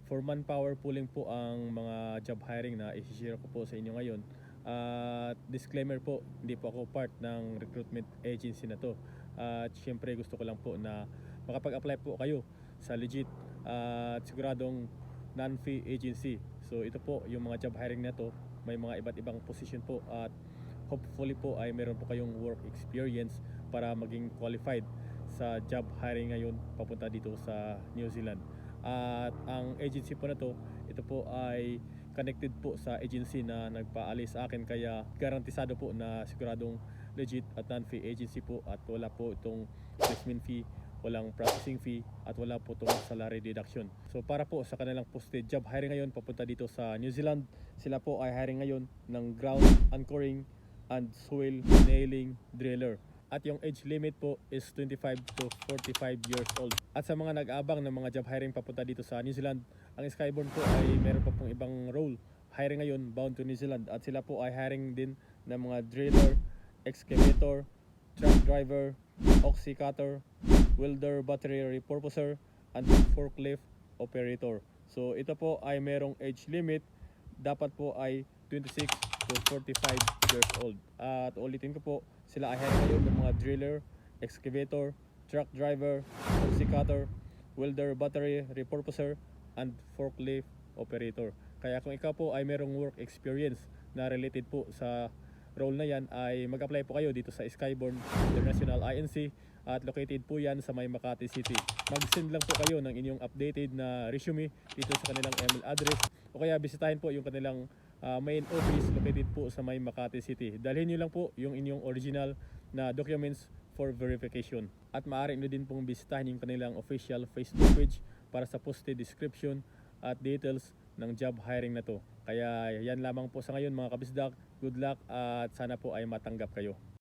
For manpower pooling po ang mga job hiring na i-share ko po sa inyo ngayon. At disclaimer po, hindi po ako part ng recruitment agency na to. At syempre gusto ko lang po na makapag-apply po kayo sa legit at siguradong non-fee agency. So ito po yung mga job hiring na to, may mga iba't ibang position po at hopefully po ay meron po kayong work experience para maging qualified sa job hiring ngayon papunta dito sa New Zealand. At ang agency po na to, ito po ay connected po sa agency na nagpaalis sa akin, kaya garantisado po na siguradong legit at non-fee agency po at wala po itong placement fee, walang processing fee at wala po itong salary deduction. So para po sa kanilang posted job hiring ngayon papunta dito sa New Zealand, sila po ay hiring ngayon ng ground anchoring and soil nailing driller. At yung age limit po is 25 to 45 years old. At sa mga nag-aabang ng mga job hiring papunta dito sa New Zealand, ang Skyborn po ay meron pa pong ibang role hiring ngayon bound to New Zealand. At sila po ay hiring din ng mga driller, excavator, truck driver, oxy cutter, welder, battery repurposer, and forklift operator. So ito po ay merong age limit, dapat po ay 26 to 45 years old. At ulitin ko po, sila ay hiring ngayon ng mga driller, excavator, truck driver, oxy cutter, welder, battery repurposer, and forklift operator. Kaya kung ikaw po ay merong work experience na related po sa role na yan, ay mag-apply po kayo dito sa Skyborn International INC at located po yan sa may Makati City. Mag-send lang po kayo ng inyong updated na resume dito sa kanilang email address o kaya bisitahin po yung kanilang main office located po sa may Makati City. Dalhin nyo lang po yung inyong original na documents for verification. At maaari nyo din pong bisitahin yung kanilang official Facebook page para sa posted description at details ng job hiring na to. Kaya yan lamang po sa ngayon mga kabisdak. Good luck at sana po ay matanggap kayo.